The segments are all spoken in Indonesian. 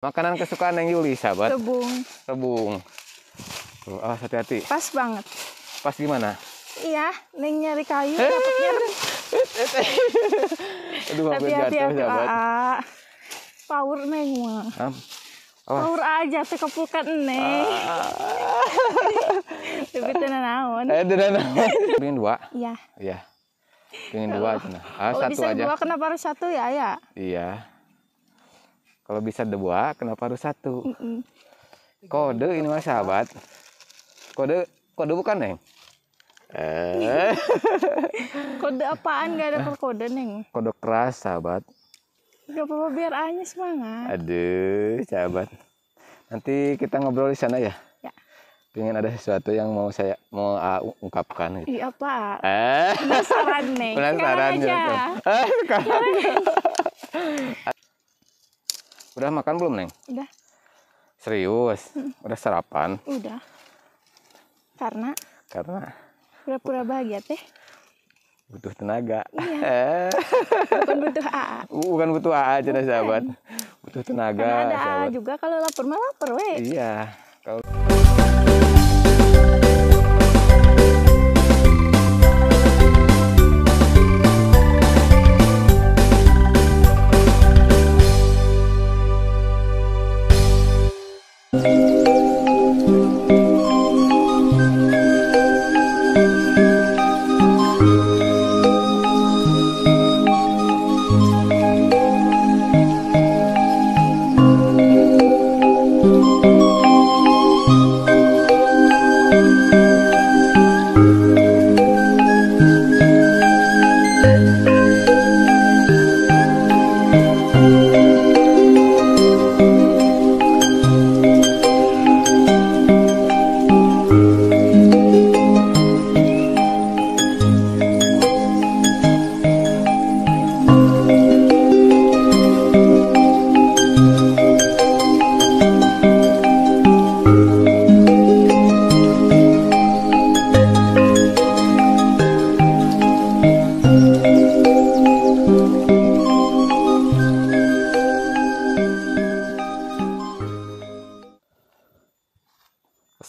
Makanan kesukaan Neng Yuli, sahabat. Rebung. Rebung. Tuh, hati-hati. Pas banget. Pas gimana? Iya, Neng nyari kayu dapatnya. Aduh, hampir Hati-hati jatuh, sahabat. Power Neng mah. Awas. Power aja teh kepulkan Neng. Tapi tenan naon. Tenan naon. Pengen 2? Iya. Iya. Pengen 2 cenah. Kalau 1 bisa aja. 2 kenapa harus 1 ya? Ya. Iya. Kalau bisa 2 kenapa harus 1? Kode ini mah, sahabat. Kode bukan, Neng? Kode apaan? Gak ada kode Neng. Kode keras, sahabat. Gak apa-apa, biar Anya semangat. Aduh, sahabat. Nanti kita ngobrol di sana ya. Ya. Pengen ada sesuatu yang mau ungkapkan. Gitu. Iya, Pak. Penasaran Neng. Penasaran aja. Udah makan belum, Neng? Udah. Serius? Udah sarapan? Udah. Karena pura-pura bahagia teh butuh tenaga. Iya. Bukan butuh AA. Bukan butuh AA aja dah, sahabat. Butuh tenaga. Karena ada AA sahabat. juga, kalau lapar mah lapar we. Iya. Kalau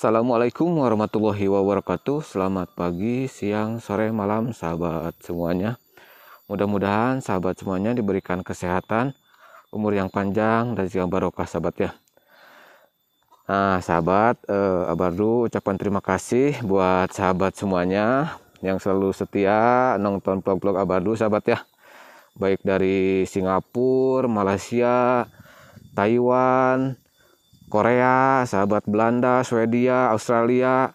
Assalamualaikum warahmatullahi wabarakatuh. Selamat pagi, siang, sore, malam, sahabat semuanya. Mudah-mudahan sahabat semuanya diberikan kesehatan, umur yang panjang, dan juga barokah, sahabat ya. Nah, sahabat, Abardu ucapan terima kasih buat sahabat semuanya yang selalu setia nonton vlog-vlog Abardu, sahabat ya. Baik dari Singapura, Malaysia, Taiwan, Korea, sahabat Belanda, Swedia, Australia,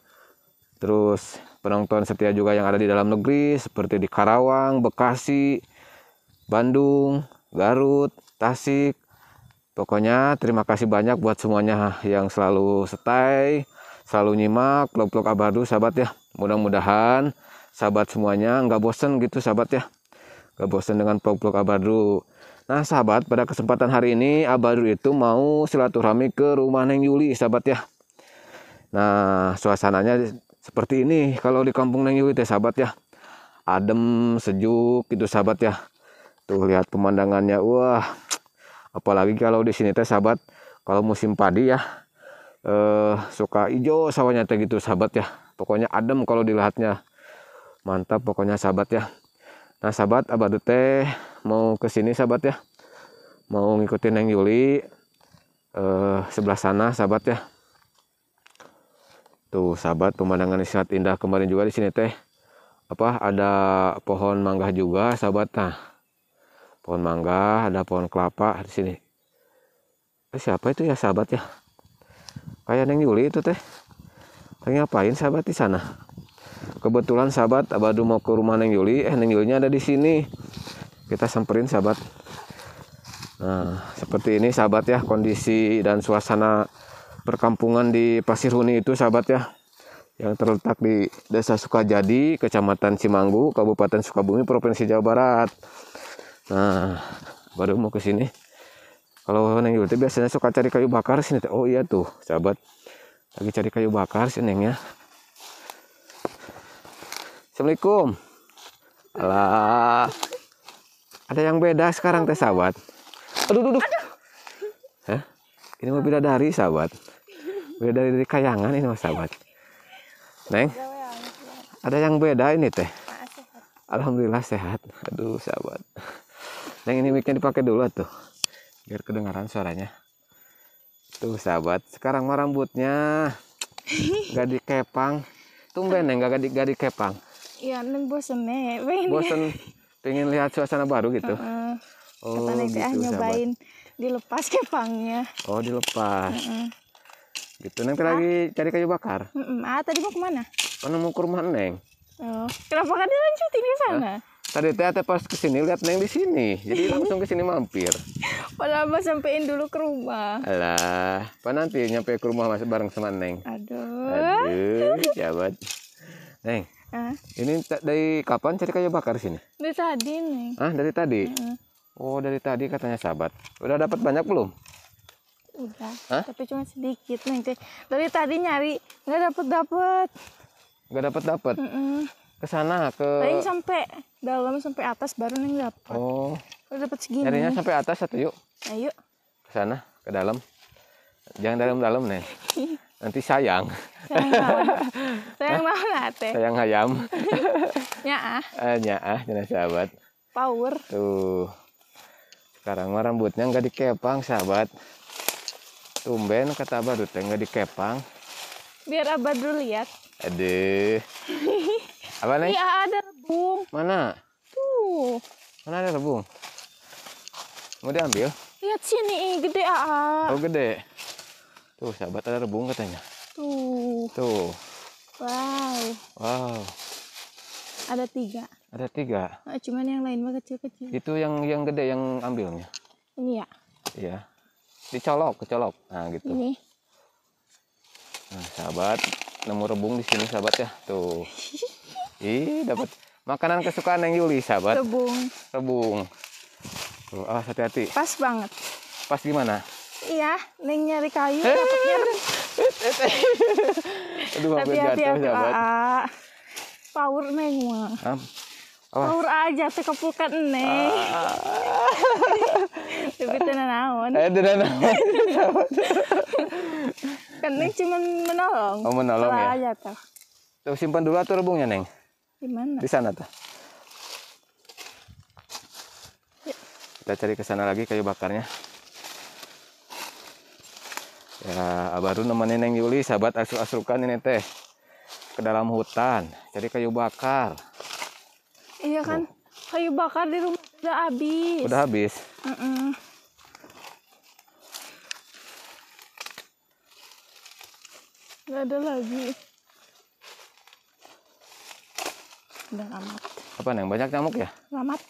terus penonton setia juga yang ada di dalam negeri seperti di Karawang, Bekasi, Bandung, Garut, Tasik. Pokoknya terima kasih banyak buat semuanya yang selalu stay, selalu nyimak vlog-vlog Abardu, sahabat ya. Mudah-mudahan sahabat semuanya nggak bosen gitu, sahabat ya. Nggak bosen dengan vlog-vlog Abardu. Nah, sahabat, pada kesempatan hari ini Abardu itu mau silaturahmi ke rumah Neng Yuli, sahabat ya. Nah, suasananya seperti ini kalau di kampung Neng Yuli, sahabat ya. Adem, sejuk gitu, sahabat ya. Tuh lihat pemandangannya, wah. Apalagi kalau di sini sahabat, kalau musim padi ya, suka hijau sawahnya gitu, sahabat ya. Pokoknya adem kalau dilihatnya. Mantap pokoknya, sahabat ya. Nah, sahabat, Abardu mau ke sini, sahabat ya. Mau ngikutin Neng Yuli sebelah sana, sahabat ya. Tuh, sahabat, pemandangan sangat indah. Kemarin juga di sini ada pohon mangga juga, sahabat. Nah, pohon mangga, ada pohon kelapa di sini. Siapa itu ya, sahabat ya? Kayak Neng Yuli itu lagi ngapain, sahabat, di sana? Kebetulan, sahabat, Abardu mau ke rumah Neng Yuli. Neng Yulinya ada di sini. Kita samperin, sahabat. Nah, seperti ini, sahabat ya, kondisi dan suasana perkampungan di Pasir Huni itu, sahabat ya, yang terletak di Desa Sukajadi, Kecamatan Cimanggu, Kabupaten Sukabumi, Provinsi Jawa Barat. Nah, baru mau ke sini. Kalau Neng Yuli biasanya suka cari kayu bakar sini. Oh iya tuh, sahabat, lagi cari kayu bakar sih Neng ya. Assalamualaikum. Alah, ada yang beda sekarang, sahabat. Aduh. Hah? Ini mah bidadari sahabat. Bidadari dari kayangan ini mah sahabat. Neng, ada yang beda ini teh. Alhamdulillah sehat. Aduh sahabat. Neng ini mic-nya dipakai dulu tuh. Biar kedengaran suaranya. Tuh sahabat. Sekarang mah rambutnya gak dikepang. Tumben Neng gak dikepang. Iya, Neng bosen nih. Bosen pengen lihat suasana baru gitu. Oh kata Neng teh gitu nyobain sahabat. dilepas kepangnya. Oh dilepas. Gitu Neng lagi cari kayu bakar. Tadi mau kemana? Mana mau ke rumah Neng? Oh, kenapa kan dilanjutin ke sana? Tadi teh pas kesini lihat Neng di sini, jadi langsung kesini mampir. Padahal mau sampein dulu ke rumah. Alah, apa nanti nyampe ke rumah masih bareng sama Neng? Aduh. Jabat. Neng, ini dari kapan cari kayu bakar sini? Dari tadi nih. Dari tadi? Oh, dari tadi katanya sahabat. Udah dapat banyak belum? Udah, tapi cuma sedikit Neng teh. Dari tadi nyari nggak dapet. Nggak dapat. Kesana ke. Paling sampai dalam sampai atas baru Neng dapet. Oh. Udah dapet segini. Nyarinya sampai atas satu yuk. Ayo. Kesana ke dalam. Jangan dalam Neng. Nanti sayang. Sayang mana teh? Sayang ayam. Nyaah. Nyaah jangan sahabat. Power. Tuh. Sekarang mah rambutnya nggak dikepang sahabat. Tumben kata Abah teh nggak dikepang. Biar Abah dulu lihat. Aduh. Apa nih? Iya ada rebung. Mana? Tuh. Mana ada rebung? Mau diambil? Lihat sini gede Aa. Oh gede. Tuh sahabat ada rebung katanya. Tuh. Wow. Ada 3. Ada 3. Nah, cuman yang lain mah kecil-kecil. Itu yang gede yang ambilnya. Ini ya? Iya. Kecolok. Nah gitu. Ini. Nah sahabat, nemu rebung di sini sahabat ya. Tuh. Ih dapat makanan kesukaan yang Yuli sahabat. Rebung. Tuh, hati-hati. Pas banget. Pas gimana? Iya, Neng nyari kayu dapatnya. Aduh hampir jatuh sahabat. Power Neng mah. Power aja teh kepulkan Neng. Tapi tenan naon. Kan Neng cuma menolong. Oh menolong ya. Aja tuh. Tuh simpan dulu atuh rebungnya Neng. Di mana? Di sana tuh. Kita cari ke sana lagi kayu bakarnya. Ya, baru nemenin Neng Yuli sahabat asup-asukan ini teh ke dalam hutan cari kayu bakar. Iya kan, kayu bakar di rumah udah habis. Udah habis. Gak ada lagi. Udah ramat. Apa Neng? Banyak nyamuk ya? Ramat.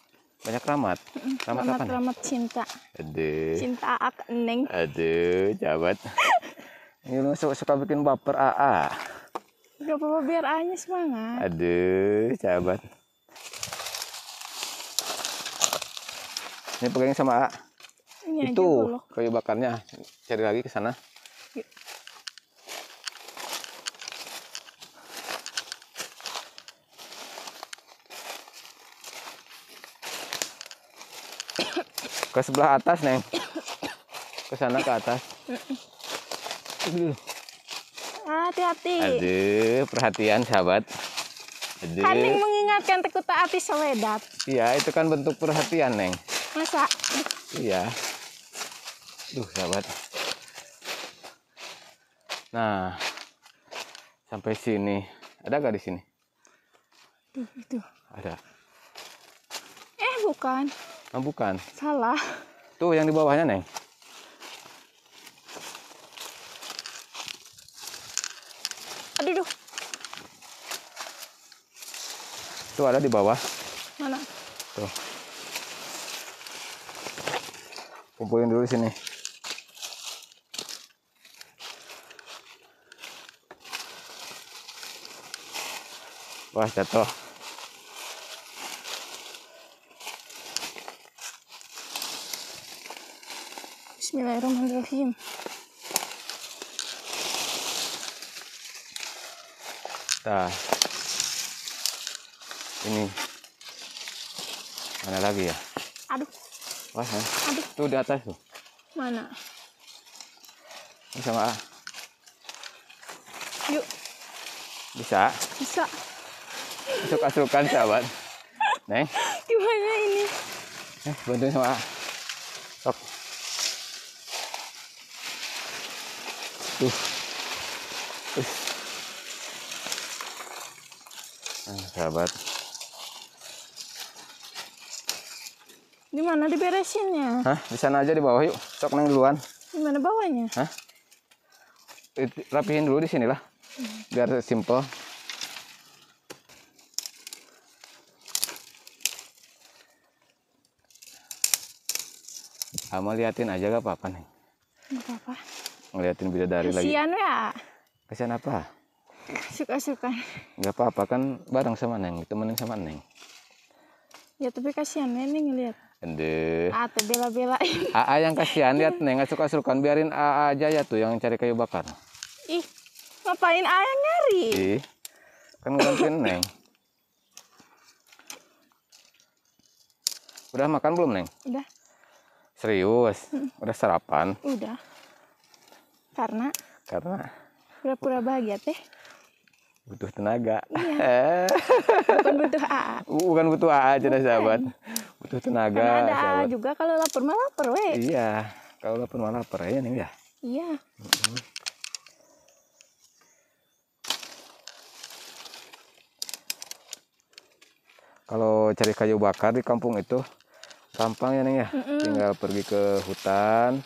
Banyak ramat. Ramat apa nih? Ramat cinta. Aduh. Cinta ak Neng. Aduh, jabat. Ini lu suka bikin baper AA. Gak apa-apa biar A-nya semangat. Aduh, jabat. Ini pegang sama A. Ini itu aja kayu bakarnya. Cari lagi ke sana. Yuk. Ke sebelah atas Neng. Ke sana ke atas. Hati-hati. Aduh, perhatian sahabat. Aduh. Kan Neng mengingatkan tekuta api sewedat. Iya, itu kan bentuk perhatian Neng. Masa? Iya. Duh sahabat. Nah, sampai sini. Ada gak di sini? Tuh, itu. Ada. Bukan. Oh, bukan. Salah. Tuh yang di bawahnya Neng. Aduh. Tuh ada di bawah. Mana? Tuh. Kumpulin dulu di sini. Wah, jatuh. Bismillahirrahmanirrahim. Nah. Ini. Mana lagi ya? Aduh. Wah, tuh di atas tuh. Mana? Bisa nggak? Yuk. Bisa. Bisa. Asuk-asukan sahabat. Neng. Gimana ini? Bantuin sama A. Sok. Tuh. Nah, sahabat. Di mana diberesinnya? Hah? Di sana aja di bawah yuk. Sok Neng duluan. Di mana bawahnya? Hah? Rapihin dulu di sinilah. Biar simple. Ama liatin aja gak apa-apa nih. Gak apa-apa. Ngeliatin bidadari lagi. Kasian ya. Kasian apa? Suka-suka. Gak apa-apa kan bareng sama Neng. Temenin sama Neng. Ya tapi kasian nih ngeliat. Ende. Ate bela-belain. AA yang kasihan lihat Neng. Asuk-asukan biarin AA aja ya tuh yang cari kayu bakar. Ih, ngapain ayah nyari? Ih, kan gantiin Neng. Udah makan belum Neng? Udah. Serius? Udah sarapan? Udah. Karena pura-pura bahagia teh. Butuh tenaga. Iya. Bukan butuh AA. Bukan butuh AA aja dah sahabat. Butuh tenaga. Karena ada AA sahabat. juga kalau lapar mah lapar we. Iya. Kalau lapar malah lapar ya Neng ya. Iya. Kalau cari kayu bakar di kampung itu gampang ya Neng ya. Tinggal pergi ke hutan.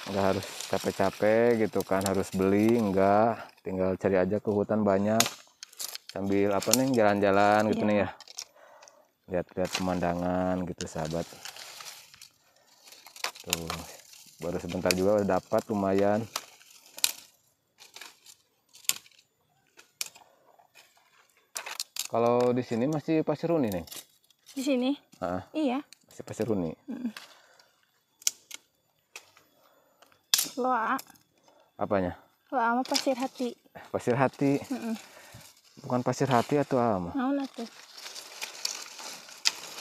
Nggak harus capek-capek gitu kan, harus beli enggak. Tinggal cari aja ke hutan banyak. Sambil apa Neng jalan-jalan gitu Neng ya. Lihat-lihat pemandangan gitu sahabat. Tuh, baru sebentar juga udah dapat lumayan. Kalau di sini masih pasir runi Neng. Di sini? Iya. Masih pasir runi. Loa. Apanya? Loa sama pasir hati. Pasir hati. Bukan pasir hati atau apa? Mau tuh.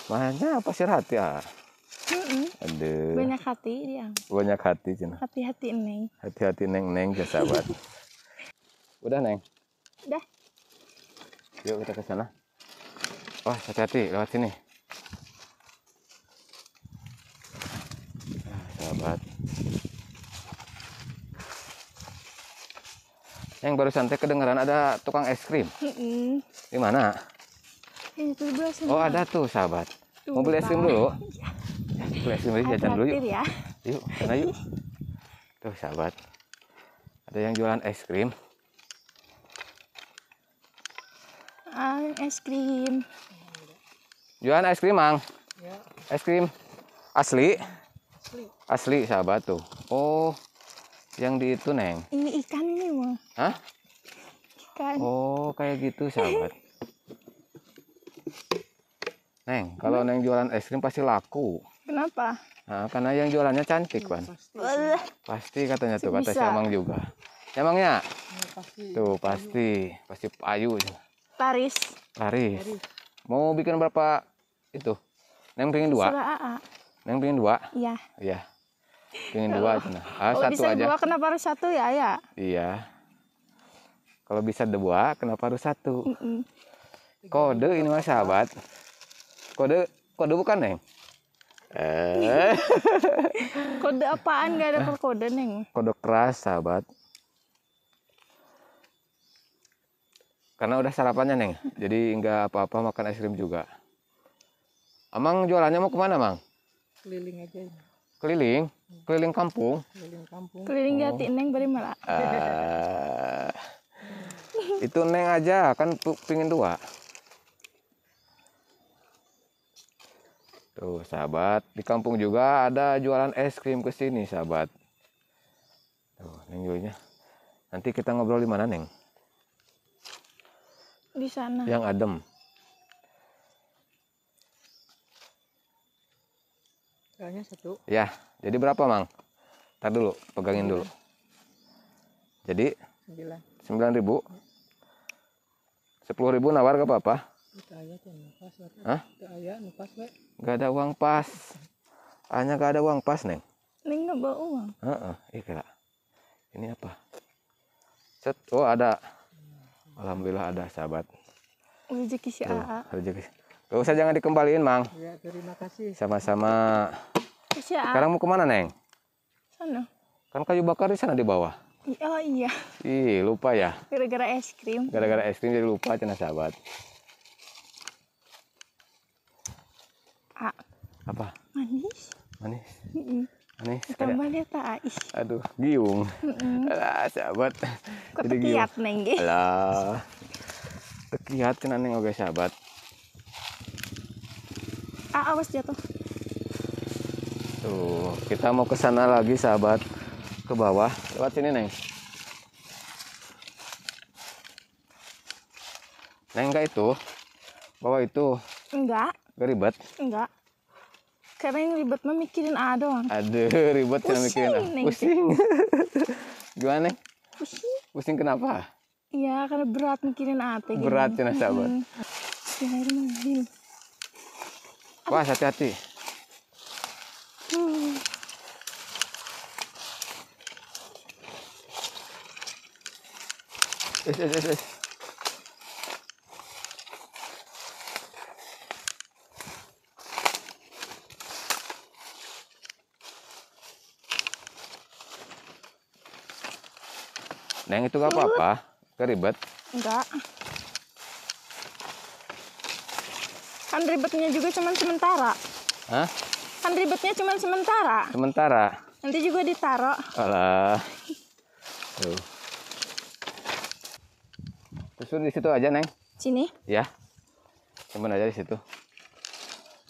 Makanya pasir hati ah. Aduh. Banyak hati dia. Banyak hati cina. Hati-hati Neng. Hati-hati Neng ya sahabat. Udah Neng. Udah. Yuk kita ke sana. Wah, hati-hati lewat sini. Nah, sahabat. Yang baru santai kedengaran ada tukang es krim. Di mana? Itu berasa. Oh, ada tuh sahabat. Mau beli es krim dulu? Beli es krim dulu, jajan dulu yuk. Ya. Yuk, sana yuk. Tuh sahabat. Ada yang jualan es krim. Es krim. Jualan es krim, Mang? Ya. Es krim asli? Asli, sahabat tuh. Oh, yang di itu, Neng. Ini ikan ini, Mang. Hah? Ikan. Oh, kayak gitu, sahabat. Neng, kalau Neng jualan es krim pasti laku. Kenapa? Nah, karena yang jualannya cantik, Pan. Pasti katanya tuh, kata si Amang juga. Ya, Mangnya? Tuh, pasti payu. Laris. Mau bikin berapa itu? Neng pengen 2? Neng pengen 2? Iya. Iya. Pengen 2 aja nah. Kalau Satu bisa aja. 2 kenapa harus 1 ya? Ya. Iya. Kalau bisa 2 kenapa harus 1? Kode ini mah sahabat. Kode bukan Neng? Kode apaan? Gak ada kode Neng. Kode keras sahabat. Karena udah sarapannya Neng, jadi nggak apa-apa makan es krim juga. Amang jualannya mau kemana Mang? Keliling aja. Keliling? Keliling kampung? Keliling Jati Neng beri malah. Itu Neng aja, kan pingin 2. Tuh sahabat, di kampung juga ada jualan es krim ke sini sahabat. Tuh Neng jualnya. Nanti kita ngobrol di mana Neng? Di sana. Yang adem. Soalnya 1. Ya, jadi berapa Mang? Ntar dulu, pegangin dulu. Jadi 9.000. 10.000 nawar gak apa-apa? Hah? Gak ada uang pas. Hanya gak ada uang pas Neng. Neng nggak bawa uang. Iya kira. Set. Oh ada. Alhamdulillah ada sahabat. Rezeki si AA. Rezeki. Gak usah, jangan dikembaliin Mang. Ya, terima kasih. Sama-sama. Si AA. Sekarang mau kemana Neng? Sana. Kan kayu bakar di sana di bawah. Oh iya. Ih lupa ya. Gara-gara es krim. Gara-gara es krim jadi lupa cina sahabat. A. Apa? Manis. Manis. Mm-mm. Manis. Tambah lihat A. Ih. Aduh, giung. Alah, sahabat. Kok Jadi giung. tekiat neng ge. Alah. Tekiat kena neng oke sahabat. A awas jatuh. Tuh, kita mau ke sana lagi sahabat. Ke bawah. Lewat sini neng. Neng enggak itu. Bawah itu. Enggak. Gak ribet. Enggak. Karena yang ribet mah mikirin A doang. Aduh, ribet cina mikirin. Neng. Pusing. Gimana neng? Pusing. Pusing kenapa? Iya, karena berat mikirin A. Berat cina sahabat. Bismillahirrahmanirrahim. Wah, hati-hati. Es. Neng itu gak apa-apa, gak ribet. Enggak. Kan ribetnya juga cuma sementara. Hah? Kan ribetnya cuma sementara. Sementara. Nanti juga ditaro. Alah. Tuh. Terus di situ aja, Neng. Sini. Ya. Simpan aja di situ.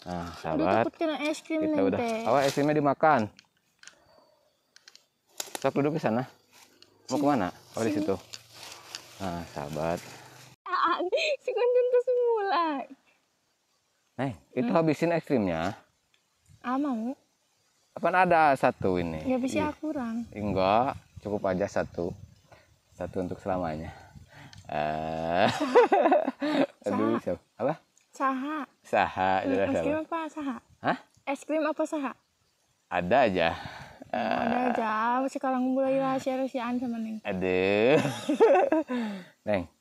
Nah, Udah sahabat. takut kena es krim Kita neng udah. teh. Awas es krimnya dimakan. Sok duduk di sana. Mau kemana? Oh, di situ. Nah, sahabat. Si kuncen tuh semula. Neng, itu habisin es krimnya. Mau. Apaan ada satu ini? Ya bisa kurang. Enggak, cukup aja satu. Satu untuk selamanya. Aduh, siapa? Apa? Saha. Saha, jelas Es krim saha. apa saha? Hah? Es krim apa saha? Ada aja. Ada aja. Sekarang mulai rahasia-rahasiaan sama Neng. Aduh. Neng.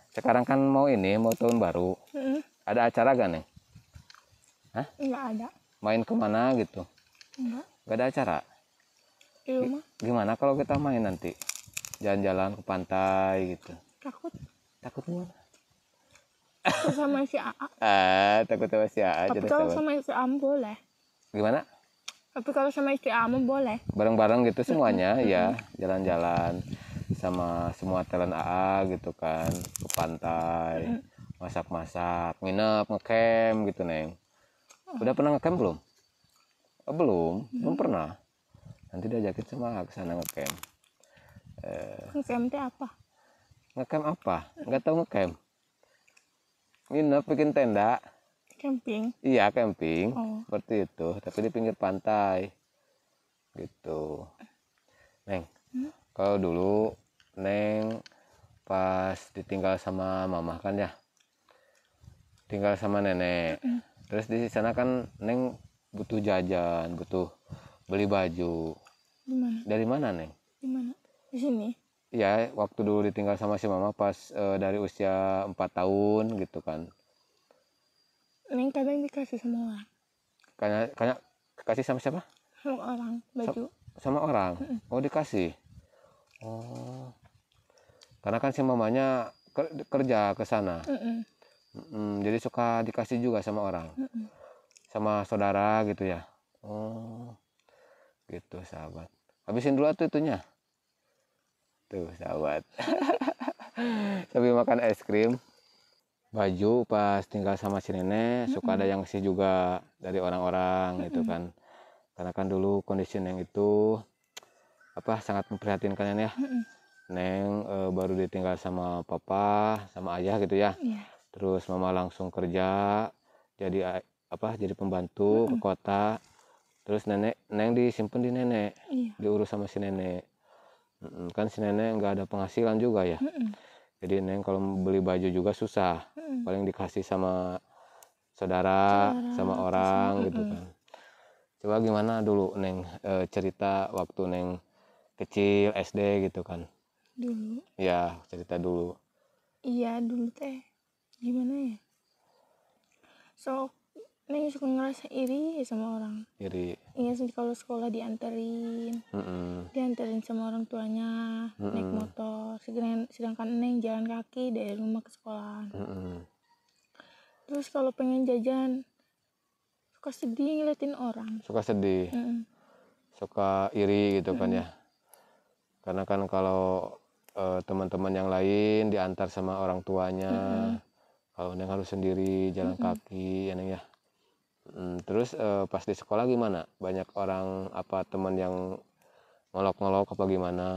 Sekarang kan mau tahun baru. Ada acara gak, Neng? Hah? Enggak ada. Main kemana gitu? Enggak. Gak ada acara? Di rumah. Gimana kalau kita main nanti? Jalan-jalan ke pantai gitu. Takut. Takut gimana? Takut sama si AA. Takut sama si A aja Tapi deh, kalau sahabat. sama istri Am boleh. Gimana? Tapi kalau sama istri Am boleh. Bareng-bareng gitu semuanya ya, jalan-jalan sama semua talent AA gitu kan, ke pantai, masak-masak, nginep, ngecamp gitu, Neng. Udah pernah ngecamp belum? Oh, belum pernah. Nanti diajakin sama ke sana ngecamp. Ngecamp teh apa? Ngecamp apa? Nggak tahu ngecamp. Nginep bikin tenda. Camping. Iya, camping. Oh. Seperti itu, tapi di pinggir pantai. Gitu. Neng, kalau dulu Neng pas ditinggal sama mama kan ya. Tinggal sama nenek. Terus di sana kan Neng butuh jajan, butuh beli baju. Di mana? Dari mana, Neng? Di mana? Di sini. Iya, waktu dulu ditinggal sama si mama pas dari usia 4 tahun gitu kan. Neng kadang dikasih sama orang. Kayak kasih sama siapa? Sama orang baju. Sama orang. Oh, dikasih. Oh. Karena kan si mamanya kerja ke sana. Jadi suka dikasih juga sama orang. Sama saudara gitu ya. Oh. Gitu, sahabat. Habisin dulu tuh itunya. Tuh, sahabat. Sambil makan es krim. Baju pas tinggal sama si nenek suka ada yang ngasih juga dari orang-orang gitu kan, karena kan dulu kondisi Neng itu sangat memprihatinkan ya. Neng baru ditinggal sama papa sama ayah gitu ya. Terus mama langsung kerja jadi jadi pembantu ke kota, terus Neng disimpan di nenek. Diurus sama si nenek. Kan si nenek nggak ada penghasilan juga ya. Jadi Neng kalau beli baju juga susah, paling dikasih sama saudara sama orang gitu kan. Coba gimana dulu Neng cerita waktu Neng kecil SD gitu kan. Dulu. Ya, cerita dulu. Iya, dulu teh gimana ya? So, Neng suka ngerasa iri sama orang. Iri. Iya sih, kalau sekolah dianterin sama orang tuanya naik motor, sedangkan Neng jalan kaki dari rumah ke sekolah. Terus kalau pengen jajan suka sedih ngeliatin orang. Suka sedih. Suka iri gitu kan ya. Karena kan kalau teman-teman yang lain diantar sama orang tuanya, kalau Neng harus sendiri jalan kaki ya Neng ya. Terus pas di sekolah gimana? Banyak orang apa teman yang ngolok-ngolok apa gimana?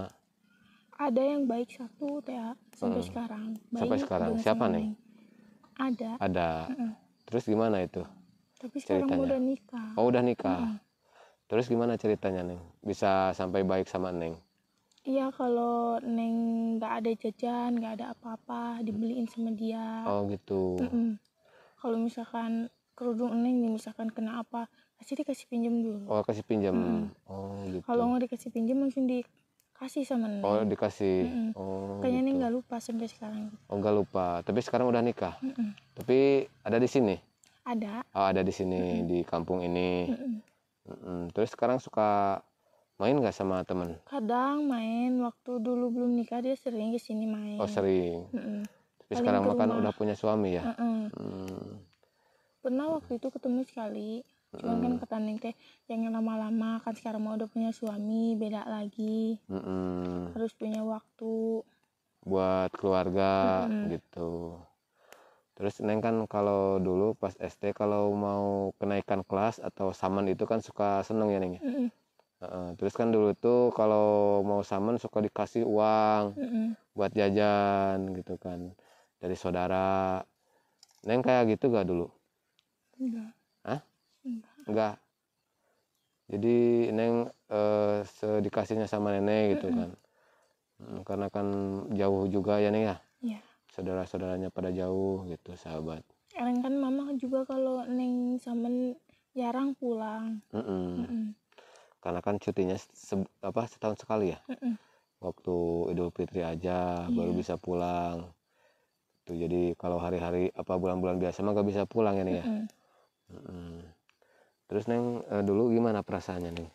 Ada yang baik satu teh sampai sekarang. Baik Sampai sekarang banget siapa sama nih? Neng. Ada. Terus gimana itu Tapi sekarang ceritanya? udah nikah. Oh udah nikah. Terus gimana ceritanya Neng? Bisa sampai baik sama Neng? Iya, kalau Neng nggak ada jajan, nggak ada apa-apa, dibeliin sama dia. Oh gitu. Kalau misalkan kerudung Neng nih, misalkan kena apa, pasti dikasih pinjam dulu. Oh kasih pinjam. Oh gitu. Kalau nggak dikasih pinjam langsung dikasih sama Neng. Oh dikasih. Oh Kayaknya gitu. Neng nggak lupa sampai sekarang. Oh nggak lupa. Tapi sekarang udah nikah. Tapi ada di sini. Ada. Oh ada di sini di kampung ini. Terus sekarang suka main nggak sama temen? Kadang main, waktu dulu belum nikah dia sering kesini main. Oh sering. Tapi Paling sekarang ke makan rumah. udah punya suami ya. Pernah waktu itu ketemu sekali. Cuman kan kata Neng teh jangan lama-lama, kan sekarang mau udah punya suami, beda lagi. Harus punya waktu buat keluarga gitu. Terus Neng kan kalau dulu pas SD kalau mau kenaikan kelas atau saman itu kan suka seneng ya Neng ya. Terus kan dulu tuh kalau mau saman suka dikasih uang buat jajan gitu kan dari saudara. Neng kayak gitu gak dulu? enggak. Hah? Enggak. Jadi Neng dikasihnya sama nenek gitu kan. Karena kan jauh juga ya Neng ya. Iya. Saudara-saudaranya pada jauh gitu sahabat. Sekarang kan mama juga kalau Neng samen jarang pulang. Karena kan cutinya setahun sekali ya. Waktu Idul Fitri aja baru bisa pulang. Tuh jadi kalau hari-hari apa bulan-bulan biasa mah gak bisa pulang ya Neng ya. Terus Neng dulu gimana perasaannya Neng?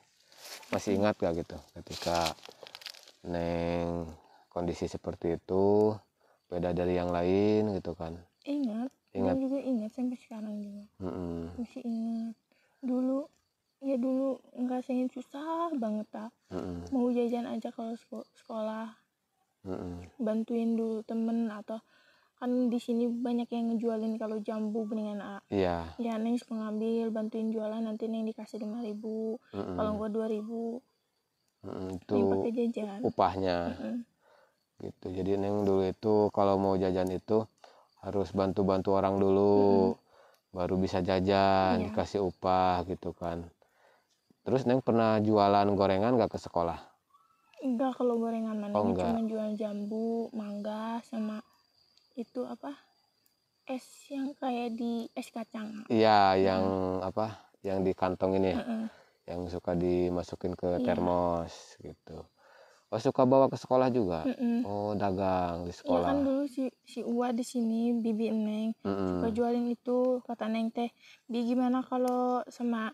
Masih ingat gak gitu ketika Neng kondisi seperti itu beda dari yang lain gitu kan? Ingat. Dan juga ingat sampai sekarang juga. Masih ingat. Dulu ngerasain susah banget tak. Mau jajan aja kalau sekolah. Bantuin dulu temen atau kan di sini banyak yang ngejualin kalau jambu beningan Iya. Ya Neng suka ngambil, bantuin jualan, nanti Neng dikasih 5.000. Kalau enggak 2.000. Itu Neng pakai jajan. upahnya. Gitu. Jadi Neng dulu itu kalau mau jajan itu harus bantu-bantu orang dulu. Baru bisa jajan, dikasih upah gitu kan. Terus Neng pernah jualan gorengan gak ke sekolah? Enggak, kalau gorengan mana enggak. cuma jual jambu, mangga, sama itu apa? Es yang kayak di es kacang. Iya, yang apa? Yang di kantong ini ya. Yang suka dimasukin ke termos gitu. Oh, suka bawa ke sekolah juga? Oh, dagang di Iya sekolah. kan dulu si Uwa di sini, bibi Neng suka jualin itu. Kata Neng teh, Bi gimana kalau sama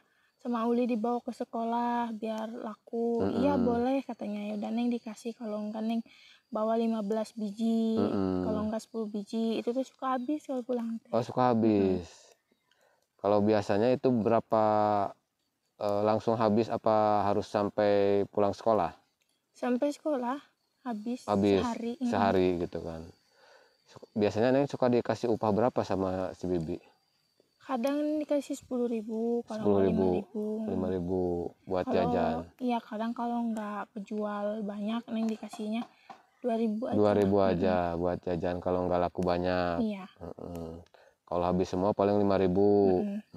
Uli dibawa ke sekolah biar laku. Iya boleh katanya. Ya udah Neng dikasih, kalau enggak Neng bawa 15 biji. Kalau enggak 10 biji. Itu tuh suka habis kalau pulang teh. Oh, suka habis. Kalau biasanya itu berapa langsung habis apa harus sampai pulang sekolah? Sampai sekolah habis sehari. Sehari gitu kan. Biasanya Neng suka dikasih upah berapa sama si Bibi? Kadang dikasih 10.000, kadang 5.000. 5.000 buat jajan. Iya, kadang kalau nggak kejual banyak Neng dikasihnya 2.000 aja. 2.000 aja buat jajan kalau nggak laku banyak. Iya. Kalau habis semua paling 5.000.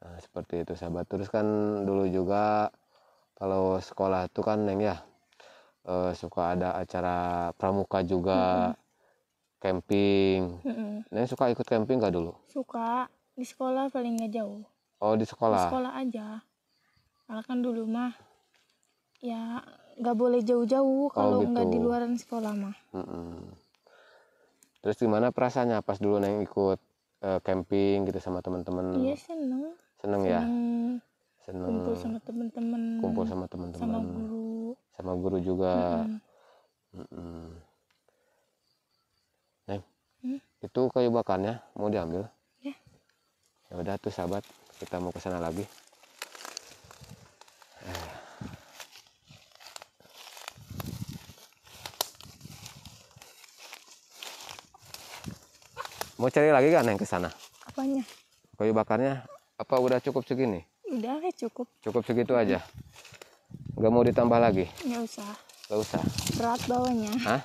Nah, seperti itu sahabat. Terus kan dulu juga kalau sekolah itu kan Neng ya suka ada acara pramuka juga, camping. Neng suka ikut camping gak dulu? Suka. Di sekolah paling nggak jauh. Oh, di sekolah? Di sekolah aja. Karena kan dulu mah ya nggak boleh jauh-jauh kalau nggak di gitu. luaran sekolah mah. Terus gimana perasaannya pas dulu Neng ikut camping gitu sama teman-teman? Iya seneng Ya, seneng kumpul sama teman-teman, sama teman-teman, guru. sama guru juga. Neng, itu kayu bakarnya mau diambil? Ya. Ya udah tuh sahabat, kita mau ke sana lagi. Mau cari lagi kan Neng ke sana? Apanya? Kayu bakarnya apa udah cukup segini? Udah cukup. Cukup segitu aja. Nggak mau ditambah lagi? Nggak usah. Nggak usah. Berat bawanya. Hah?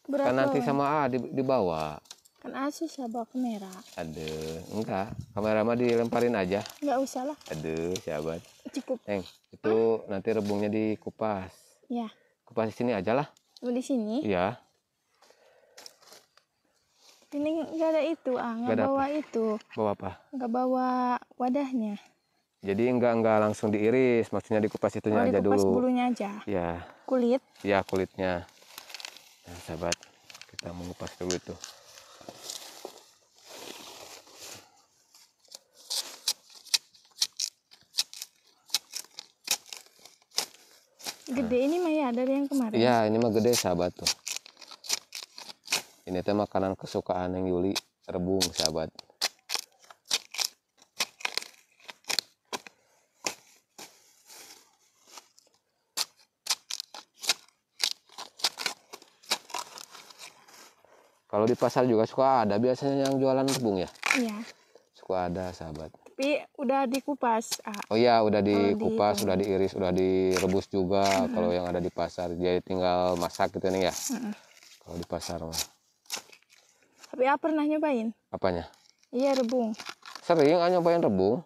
Berat Kan nanti bawanya. sama dibawa. Kan susah bawa kamera. Aduh, enggak. Kamera mah dilemparin aja. Nggak usah lah. Aduh, sahabat. Cukup. Neng, itu nanti rebungnya dikupas. Ya. Kupas di sini aja lah. Mau di sini? Iya. Ini nggak ada itu, nggak bawa apa? Itu. Bawa apa? Nggak bawa wadahnya. Jadi enggak langsung diiris, maksudnya dikupas itunya aja dulu. Dikupas bulunya aja. Ya. Kulit? Ya, kulitnya. Nah, sahabat, kita mengupas dulu itu. Gede ini mah ya dari yang kemarin. Iya, ini mah gede sahabat tuh. Ini teh makanan kesukaan yang Yuli, rebung sahabat. Kalau di pasar juga suka ada biasanya yang jualan rebung ya? Iya. Suka ada sahabat. Tapi udah dikupas. Oh iya, udah dikupas, udah diiris, udah direbus juga. Kalau yang ada di pasar, jadi tinggal masak gitu nih ya. Kalau di pasar mah. Tapi pernah nyobain? Apanya? Iya, rebung. Sering nyobain rebung.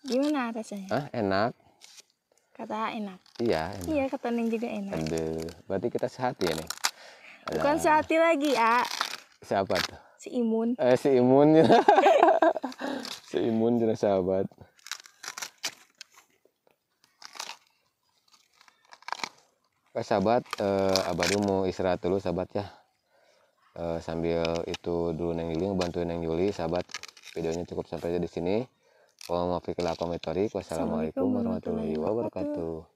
Gimana rasanya? Enak. Kata enak. Iya, enak. Iya, kata Neng juga enak. Aduh, berarti kita sehat ya nih. Bukan sehati lagi, Siapa tuh? Si Imun. Si Imun. Si Imun jelas sahabat. Oke sahabat, Abadi mau istirahat dulu sahabat ya. Sambil itu dulu Neng Yuli ngebantuin Neng Yuli sahabat. Videonya cukup sampai di sini. Wassalamualaikum warahmatullahi wabarakatuh.